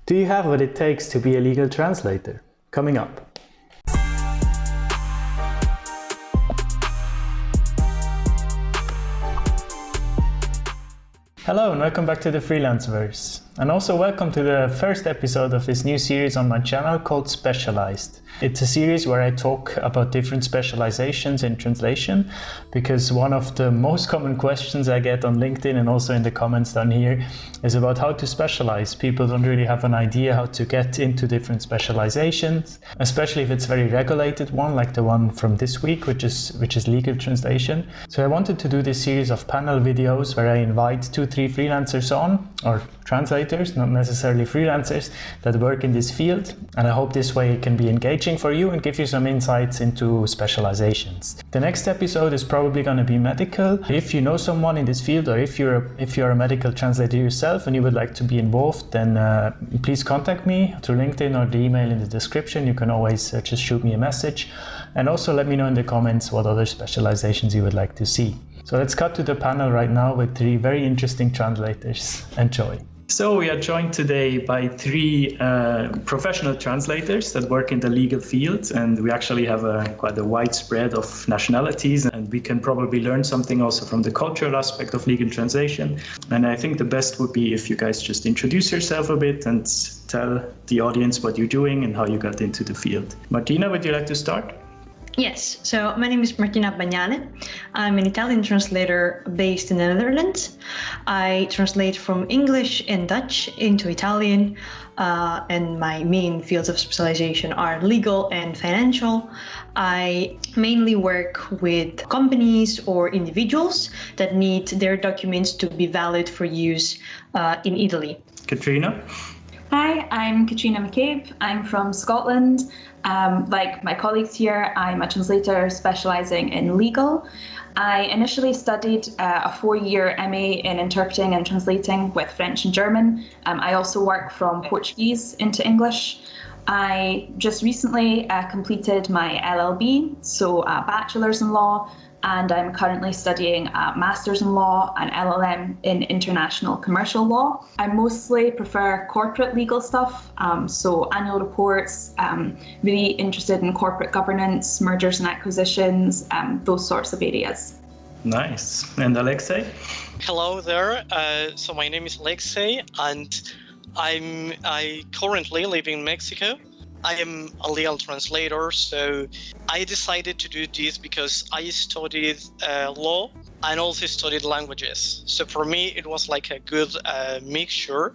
Do you have what it takes to be a legal translator? Coming up. Hello and welcome back to the Freelanceverse. And also welcome to the first episode of this new series on my channel called Specialized. It's a series where I talk about different specializations in translation, because one of the most common questions I get on LinkedIn and also in the comments down here is about how to specialize. People don't really have an idea how to get into different specializations, especially if it's a very regulated one, like the one from this week, which is legal translation. So I wanted to do this series of panel videos where I invite 2-3 freelancers on, or translators, not necessarily freelancers, that work in this field. And I hope this way it can be engaging for you and give you some insights into specializations. The next episode is probably going to be medical. If you know someone in this field, or if you're a medical translator yourself and you would like to be involved, then please contact me through LinkedIn or the email in the description. You can always just shoot me a message, and also let me know in the comments what other specializations you would like to see. So let's cut to the panel right now with 3 very interesting translators. Enjoy. So we are joined today by 3 professional translators that work in the legal field, and we actually have quite a wide spread of nationalities, and we can probably learn something also from the cultural aspect of legal translation. And I think the best would be if you guys just introduce yourself a bit and tell the audience what you're doing and how you got into the field. Martina, would you like to start? Yes, so my name is Martina. I'm an Italian translator based in the Netherlands. I translate from English and Dutch into Italian, and my main fields of specialization are legal and financial. I mainly work with companies or individuals that need their documents to be valid for use in Italy. Catriona? Hi, I'm Catriona McCabe. I'm from Scotland. Like my colleagues here, I'm a translator specializing in legal. I initially studied a 4-year MA in interpreting and translating with French and German. I also work from Portuguese into English. I just recently completed my LLB, so a bachelor's in law, and I'm currently studying a master's in law and LLM in international commercial law. I mostly prefer corporate legal stuff, so annual reports, really interested in corporate governance, mergers and acquisitions, those sorts of areas. Nice. And Alexei? Hello there. So my name is Alexei, and I currently live in Mexico. I am a legal translator, so I decided to do this because I studied law and also studied languages. So for me, it was like a good mixture.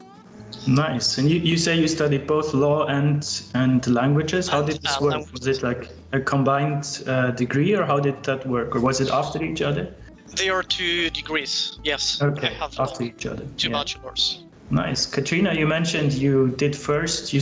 Nice. And you say you studied both law and languages. How did this work? Was it like a combined degree, or how did that work? Or was it after each other? They are 2 degrees, yes. Okay, I have after each other. 2 bachelors. Nice. Catriona, you mentioned you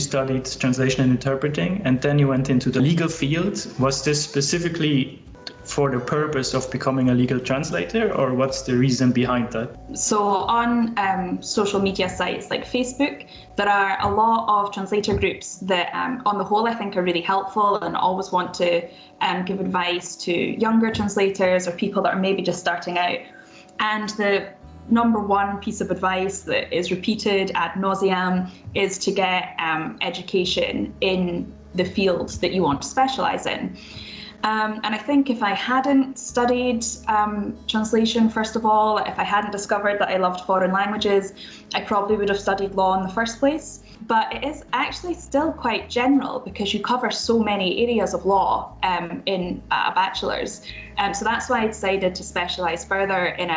studied translation and interpreting, and then you went into the legal field. Was this specifically for the purpose of becoming a legal translator, or what's the reason behind that? So on social media sites like Facebook, there are a lot of translator groups that on the whole I think are really helpful and always want to give advice to younger translators or people that are maybe just starting out. And the number 1 piece of advice that is repeated ad nauseam is to get education in the field that you want to specialize in. And I think if I hadn't studied translation, first of all, if I hadn't discovered that I loved foreign languages, I probably would have studied law in the first place. But it is actually still quite general because you cover so many areas of law in a bachelor's. So that's why I decided to specialize further in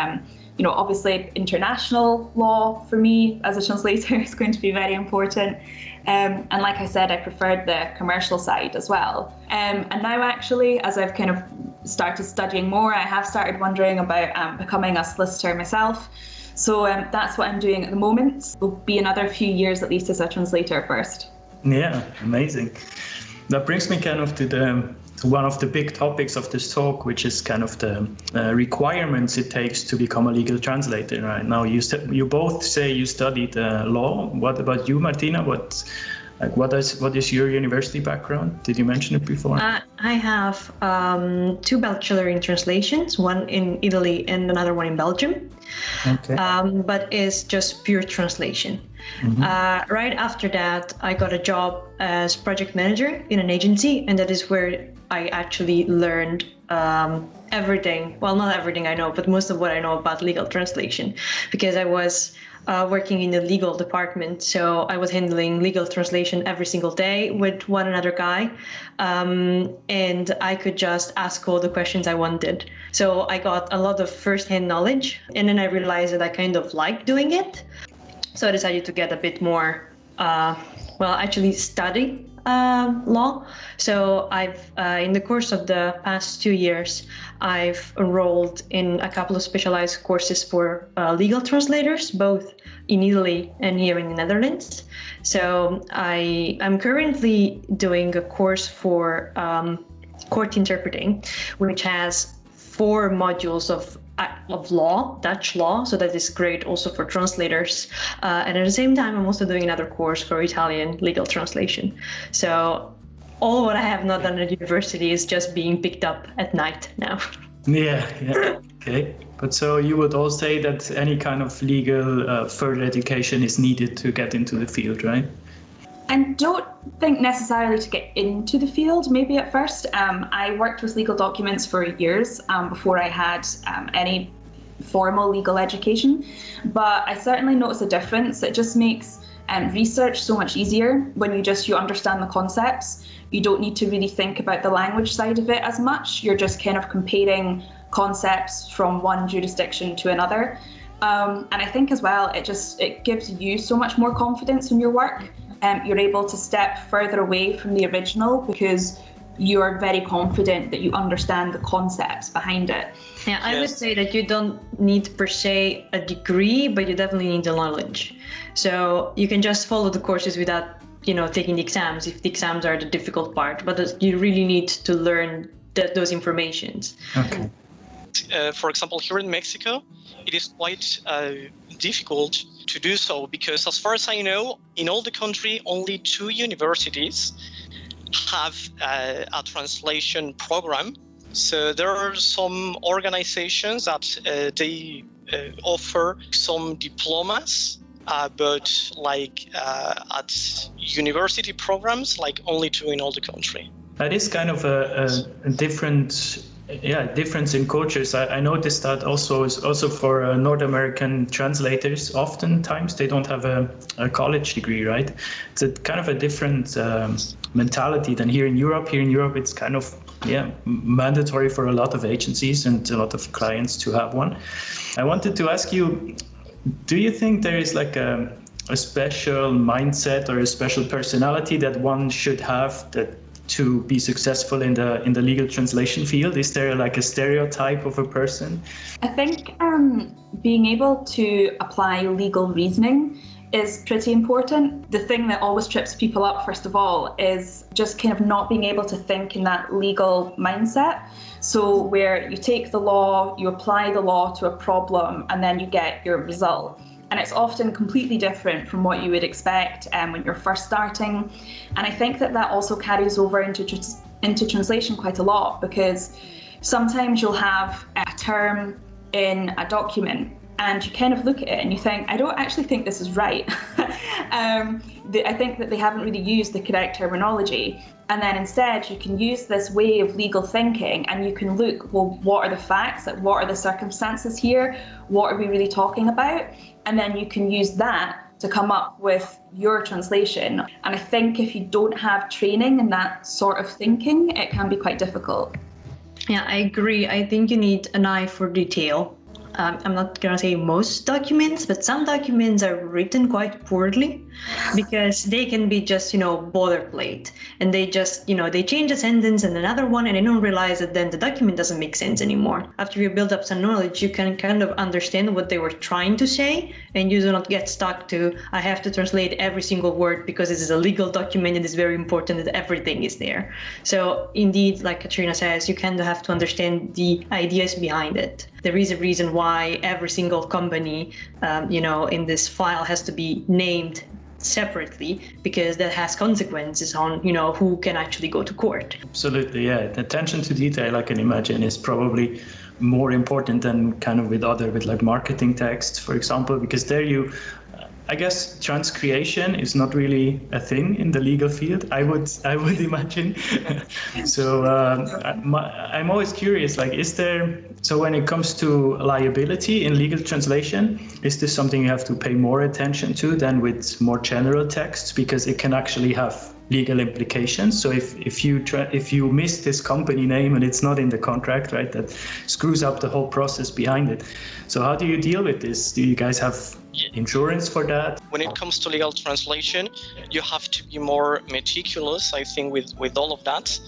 obviously international law for me as a translator is going to be very important. And like I said, I preferred the commercial side as well. And now actually, as I've kind of started studying more, I have started wondering about becoming a solicitor myself. So that's what I'm doing at the moment. It'll be another few years at least as a translator first. Yeah, amazing. That brings me kind of to one of the big topics of this talk, which is kind of the requirements it takes to become a legal translator. Right now, you both say you studied law. What about you, Martina? What Like, what is your university background? Did you mention it before? I have 2 bachelor in translations, one in Italy and another one in Belgium. Okay. But it's just pure translation. Right after that, I got a job as project manager in an agency, and that is where I actually learned everything. Well, not everything I know, but most of what I know about legal translation, because I was working in the legal department. So I was handling legal translation every single day with one another guy. And I could just ask all the questions I wanted. So I got a lot of first-hand knowledge. And then I realized that I kind of liked doing it. So I decided to get a bit more, actually study law. So I've, in the course of the past 2 years, I've enrolled in a couple of specialized courses for legal translators, both in Italy and here in the Netherlands. So I'm currently doing a course for court interpreting, which has 4 modules of law, Dutch law, so that is great also for translators. And at the same time, I'm also doing another course for Italian legal translation. So all what I have not done at university is just being picked up at night now. Yeah. Okay. But so you would all say that any kind of legal further education is needed to get into the field, right? I don't think necessarily to get into the field, maybe at first. I worked with legal documents for years before I had any formal legal education, but I certainly notice a difference. It just makes research so much easier when you understand the concepts. You don't need to really think about the language side of it as much. You're just kind of comparing concepts from one jurisdiction to another. And I think as well, it gives you so much more confidence in your work. You're able to step further away from the original because you're very confident that you understand the concepts behind it. Yeah, I would say that you don't need per se a degree, but you definitely need the knowledge. So you can just follow the courses without, taking the exams, if the exams are the difficult part, but you really need to learn those informations. Okay. For example, here in Mexico, it is quite difficult to do so because, as far as I know, in all the country, only 2 universities have a translation program. So there are some organizations that they offer some diplomas, but at university programs, only 2 in all the country. That is kind of a difference in cultures. I noticed that also for North American translators, oftentimes they don't have a college degree, right? It's a kind of a different mentality than here in Europe. Here in Europe, it's kind of mandatory for a lot of agencies and a lot of clients to have one. I wanted to ask you, do you think there is like a special mindset or a special personality that one should have to be successful in the legal translation field? Is there like a stereotype of a person? I think being able to apply legal reasoning is pretty important. The thing that always trips people up, first of all, is just kind of not being able to think in that legal mindset. So where you take the law, you apply the law to a problem, and then you get your result. And it's often completely different from what you would expect when you're first starting. And I think that also carries over into translation quite a lot, because sometimes you'll have a term in a document and you kind of look at it and you think, I don't actually think this is right. I think that they haven't really used the correct terminology. And then instead you can use this way of legal thinking and you can look, well, what are the facts? What are the circumstances here? What are we really talking about? And then you can use that to come up with your translation. And I think if you don't have training in that sort of thinking, it can be quite difficult. Yeah, I agree. I think you need an eye for detail. I'm not going to say most documents, but some documents are written quite poorly because they can be just, boilerplate, and they just, they change a sentence and another one, and they don't realize that then the document doesn't make sense anymore. After you build up some knowledge, you can kind of understand what they were trying to say, and you do not get stuck to, I have to translate every single word because this is a legal document and it's very important that everything is there. So indeed, like Catriona says, you kind of have to understand the ideas behind it. There is a reason why every single company, in this file has to be named separately, because that has consequences on, who can actually go to court. Absolutely, yeah. The attention to detail, I can imagine, is probably more important than kind of with like marketing texts, for example, because there I guess transcreation is not really a thing in the legal field, I would imagine. So I'm always curious, like, so when it comes to liability in legal translation, is this something you have to pay more attention to than with more general texts, because it can actually have legal implications? So if you miss this company name and it's not in the contract, right, that screws up the whole process behind it. So how do you deal with this? Do you guys have insurance for that? When it comes to legal translation, you have to be more meticulous, I think, with all of that,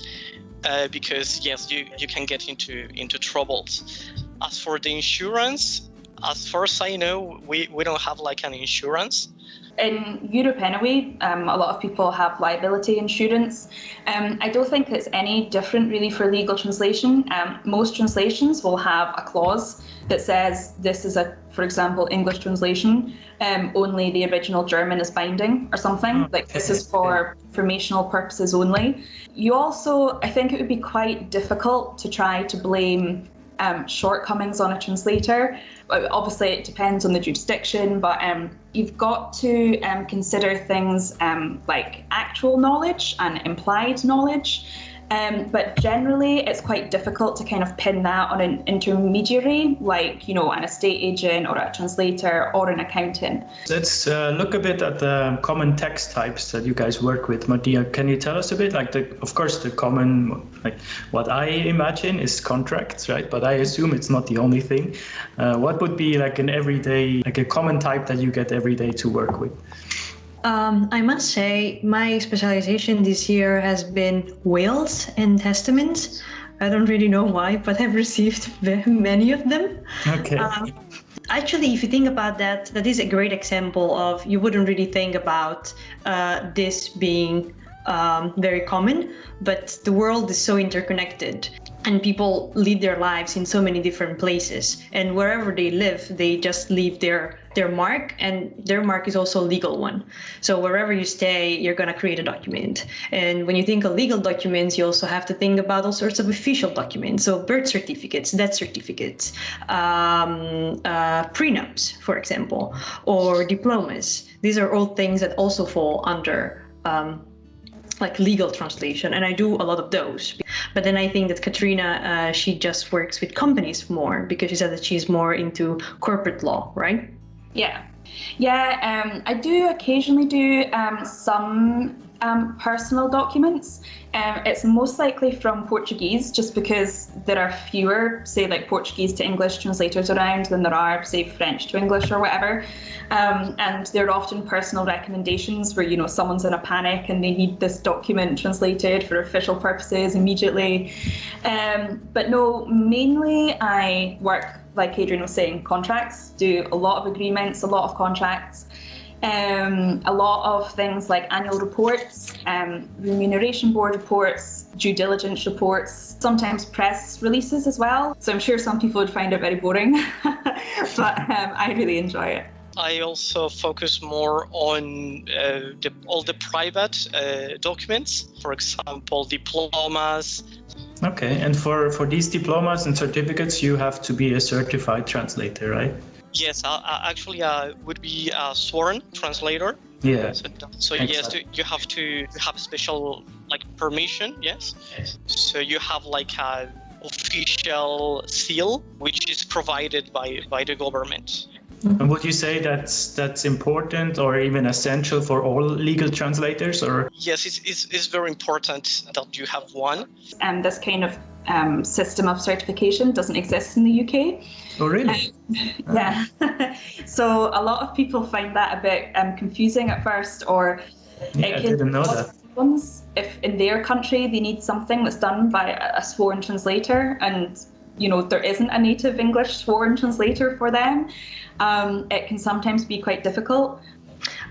because yes, you can get into troubles. As for the insurance, as far as I know, we don't have like an insurance. In Europe anyway, a lot of people have liability insurance. I don't think it's any different really for legal translation. Most translations will have a clause that says this is for example, English translation, only the original German is binding or something. Like this is for informational purposes only. You also, I think it would be quite difficult to try to blame shortcomings on a translator. Obviously, it depends on the jurisdiction, but you've got to consider things like actual knowledge and implied knowledge. But generally, it's quite difficult to kind of pin that on an intermediary, like, an estate agent or a translator or an accountant. Let's look a bit at the common text types that you guys work with. Martina, can you tell us a bit? Like, of course, the common, like what I imagine is contracts, right? But I assume it's not the only thing. What would be like an everyday, like a common type that you get every day to work with? I must say my specialization this year has been wills and testaments. I don't really know why, but I've received many of them. Okay. Actually, if you think about that, that is a great example of you wouldn't really think about this being very common, but the world is so interconnected. And people lead their lives in so many different places. And wherever they live, they just leave their mark, and their mark is also a legal one. So wherever you stay, you're going to create a document. And when you think of legal documents, you also have to think about all sorts of official documents. So birth certificates, death certificates, prenups, for example, or diplomas. These are all things that also fall under like legal translation, and I do a lot of those. But then I think that Catriona, she just works with companies more, because she said that she's more into corporate law, right? Yeah, I do occasionally do some personal documents. It's most likely from Portuguese, just because there are fewer, say, like Portuguese to English translators around than there are, say, French to English or whatever. And they're often personal recommendations where, someone's in a panic and they need this document translated for official purposes immediately. But no, mainly I work, like Adrian was saying, contracts, do a lot of agreements, a lot of contracts. A lot of things like annual reports, remuneration board reports, due diligence reports, sometimes press releases as well. So I'm sure some people would find it very boring, but I really enjoy it. I also focus more on all the private documents, for example, diplomas. Okay, and for these diplomas and certificates, you have to be a certified translator, right? Yes, actually, would be a sworn translator. Yeah. So yes, you have to have special permission. Yes. So you have like a official seal, which is provided by the government. And would you say that's important or even essential for all legal translators, or? Yes, it's very important that you have one. And this kind of system of certification doesn't exist in the UK. Oh, really? Yeah. So a lot of people find that a bit confusing at first, or I didn't know that. If in their country they need something that's done by a sworn translator, and there isn't a native English sworn translator for them, it can sometimes be quite difficult.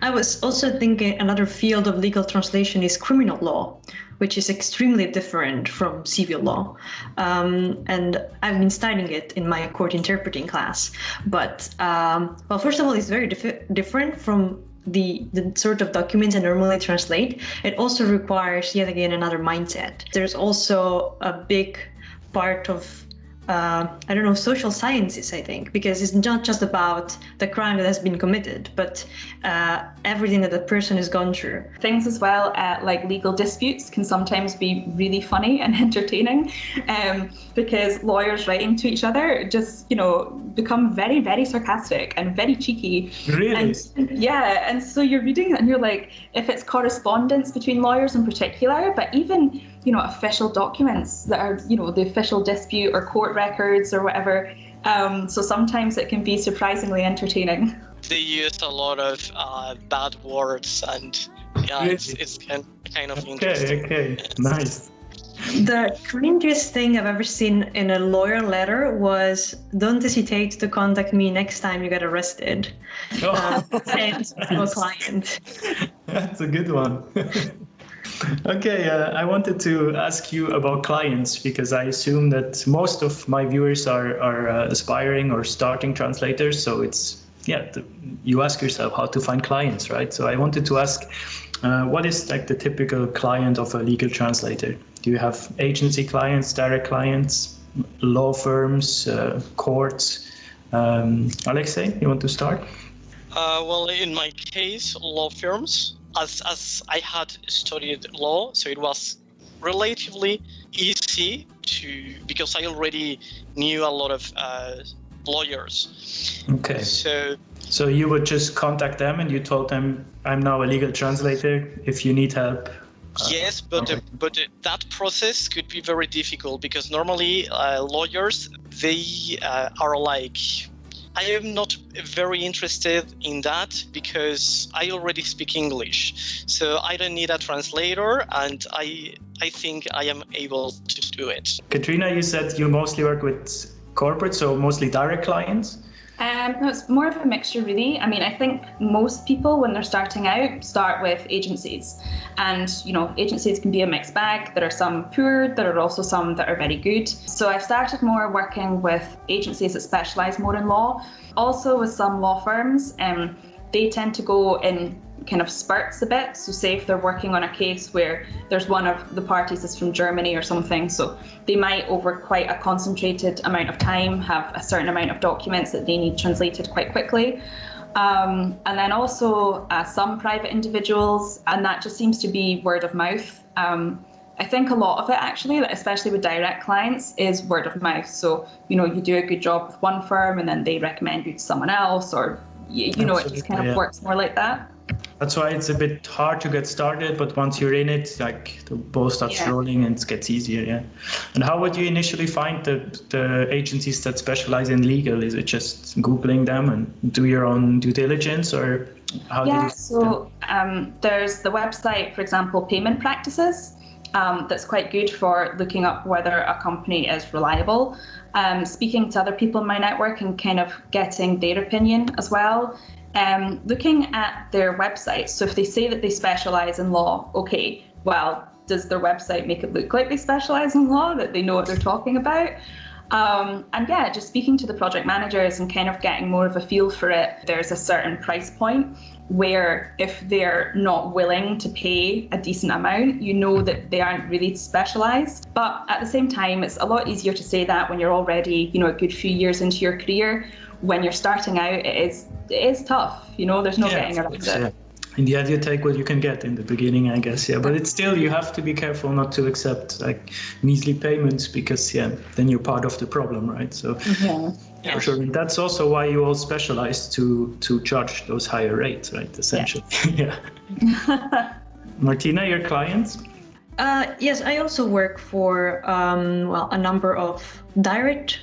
I was also thinking another field of legal translation is criminal law, which is extremely different from civil law. And I've been studying it in my court interpreting class. But, well, first of all, it's very different from the sort of documents I normally translate, it also requires, yet again, another mindset. There's also a big part of social sciences, I think, because it's not just about the crime that has been committed, but everything that the person has gone through. Things as well, like legal disputes can sometimes be really funny and entertaining, because lawyers writing to each other just, become very, very sarcastic and very cheeky. Really? And so you're reading it and you're like, if it's correspondence between lawyers in particular, but even official documents that are, the official dispute or court records or whatever. So sometimes it can be surprisingly entertaining. They use a lot of bad words, and Really? it's kind of interesting. Okay, nice. The cringiest thing I've ever seen in a lawyer letter was, "Don't hesitate to contact me next time you get arrested." Sent to a client. That's a good one. Okay, I wanted to ask you about clients, because I assume that most of my viewers are aspiring or starting translators. So you ask yourself how to find clients, right? So I wanted to ask, what is like the typical client of a legal translator? Do you have agency clients, direct clients, law firms, courts? Alexei, you want to start? Well, in my case, law firms. As I had studied law, so it was relatively easy because I already knew a lot of lawyers. Okay. So you would just contact them and you told them, "I'm now a legal translator. If you need help." Yes, but that process could be very difficult, because normally lawyers, they are like, I am not very interested in that because I already speak English, so I don't need a translator, and I think I am able to do it. Catriona, you said you mostly work with corporates, so mostly direct clients? No, it's more of a mixture, really. I mean, I think most people, when they're starting out, start with agencies. And, agencies can be a mixed bag. There are some poor, there are also some that are very good. So I've started more working with agencies that specialise more in law. Also with some law firms, they tend to go in kind of spurts a bit. So say if they're working on a case where there's one of the parties is from Germany or something, so they might, over quite a concentrated amount of time, have a certain amount of documents that they need translated quite quickly. And then also some private individuals, and that just seems to be word of mouth. I think a lot of it, actually, especially with direct clients, is word of mouth. So, you do a good job with one firm and then they recommend you to someone else, or, it just kind of works more like that. That's why it's a bit hard to get started, but once you're in it, like the ball starts rolling and it gets easier, yeah. And how would you initially find the agencies that specialize in legal? Is it just Googling them and do your own due diligence, or how do you? So there's the website, for example, Payment Practices, that's quite good for looking up whether a company is reliable. Speaking to other people in my network and kind of getting their opinion as well. Looking at their website, so if they say that they specialize in law, okay, well, does their website make it look like they specialize in law, that they know what they're talking about? And just speaking to the project managers and kind of getting more of a feel for it. There's a certain price point where if they're not willing to pay a decent amount, that they aren't really specialized. But at the same time, it's a lot easier to say that when you're already, a good few years into your career. When you're starting out, it is tough. There's no getting around it. Yeah. In the end, you take what you can get in the beginning, I guess. Yeah, but it's still, you have to be careful not to accept like measly payments, because then you're part of the problem, right? So for sure, and that's also why you all specialize to charge those higher rates, right? Essentially, yeah. Martina, your clients? Yes, I also work for a number of direct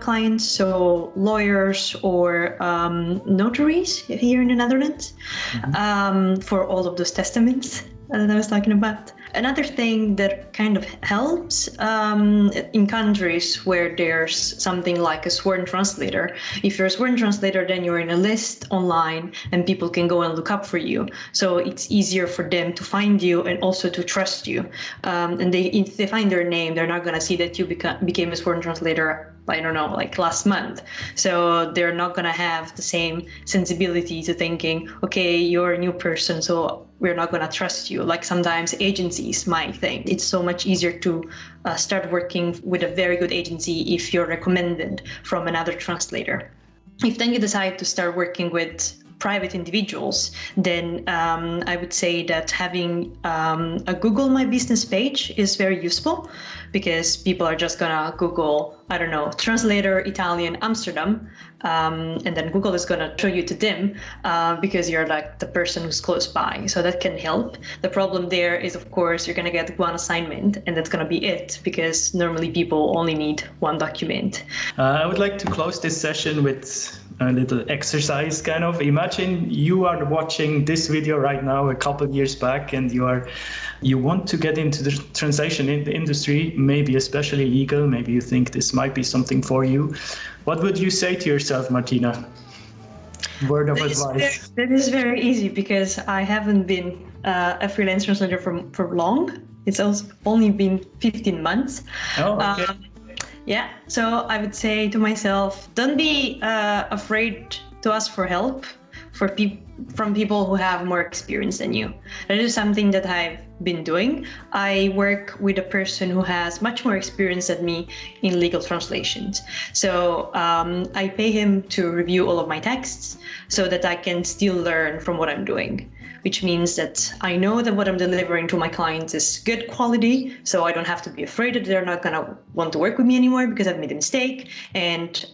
clients, so lawyers or notaries here in the Netherlands, for all of those testaments that I was talking about. Another thing that kind of helps in countries where there's something like a sworn translator. If you're a sworn translator, then you're in a list online and people can go and look up for you. So it's easier for them to find you and also to trust you. And if they find their name, they're not going to see that you became a sworn translator I don't know, like last month. So they're not going to have the same sensibility to thinking, okay, you're a new person, so we're not going to trust you. Like sometimes agencies might think. It's so much easier to start working with a very good agency if you're recommended from another translator. If then you decide to start working with private individuals, then I would say that having a Google My Business page is very useful, because people are just gonna Google, I don't know, translator Italian Amsterdam, and then Google is gonna show you to them because you're like the person who's close by. So that can help. The problem there is, of course, you're gonna get one assignment and that's gonna be it, because normally people only need one document. I would like to close this session with a little exercise kind of. Imagine you are watching this video right now a couple of years back, and you want to get into the translation in the industry, maybe especially legal, maybe you think this might be something for you. What would you say to yourself, Martina? Word of advice. That is very easy, because I haven't been a freelance translator for long. It's also only been 15 months. Oh, okay. Yeah, so I would say to myself, don't be afraid to ask for help from people who have more experience than you. That is something that I've been doing. I work with a person who has much more experience than me in legal translations. So I pay him to review all of my texts so that I can still learn from what I'm doing, which means that I know that what I'm delivering to my clients is good quality, so I don't have to be afraid that they're not going to want to work with me anymore because I've made a mistake. And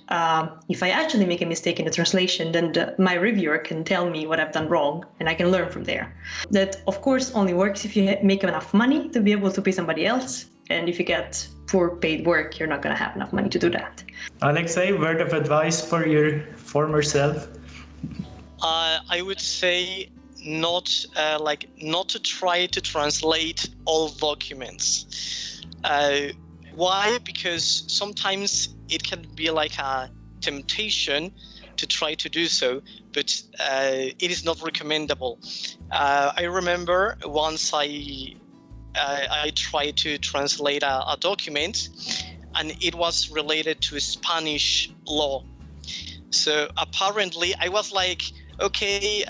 if I actually make a mistake in the translation, then my reviewer can tell me what I've done wrong, and I can learn from there. That, of course, only works if you make enough money to be able to pay somebody else. And if you get poor paid work, you're not going to have enough money to do that. Alexei, word of advice for your former self? I would say not to try to translate all documents. Why? Because sometimes it can be like a temptation to try to do so, but it is not recommendable. I remember once I tried to translate a document, and it was related to Spanish law. So apparently I was like, okay,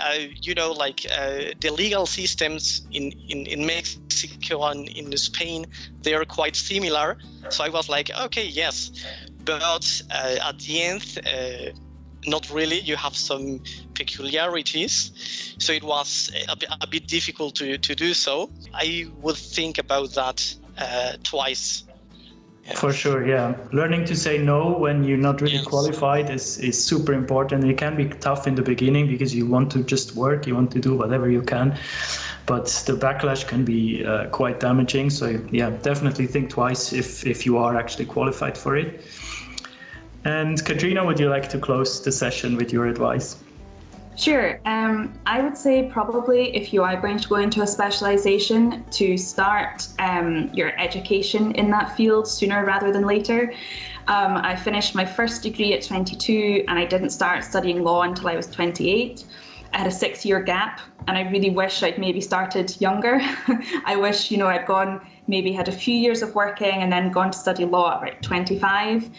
the legal systems in Mexico and in Spain, they are quite similar. So I was like, okay, yes. But at the end, not really. You have some peculiarities. So it was a bit difficult to do so. I would think about that twice. For sure, yeah. Learning to say no when you're not really qualified is super important. It can be tough in the beginning because you want to just work, you want to do whatever you can, but the backlash can be quite damaging. So yeah, definitely think twice if you are actually qualified for it. And Catriona, would you like to close the session with your advice? Sure. I would say probably if you are going to go into a specialization, to start your education in that field sooner rather than later. I finished my first degree at 22 and I didn't start studying law until I was 28. I had a 6-year gap and I really wish I'd maybe started younger. I wish, I'd gone, maybe had a few years of working and then gone to study law at 25.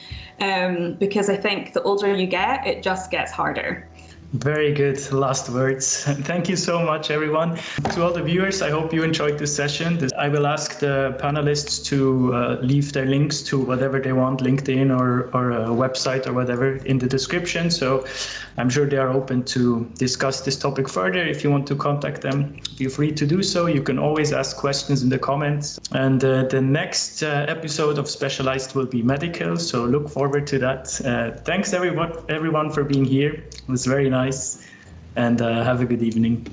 Because I think the older you get, it just gets harder. Very good last words. Thank you so much, everyone. To all the viewers, I hope you enjoyed this session. I will ask the panelists to leave their links to whatever they want, LinkedIn or a website or whatever in the description. So I'm sure they are open to discuss this topic further. If you want to contact them, feel free to do so. You can always ask questions in the comments. And the next episode of Specialized will be medical. So look forward to that. Thanks everyone for being here. It was very nice, and have a good evening.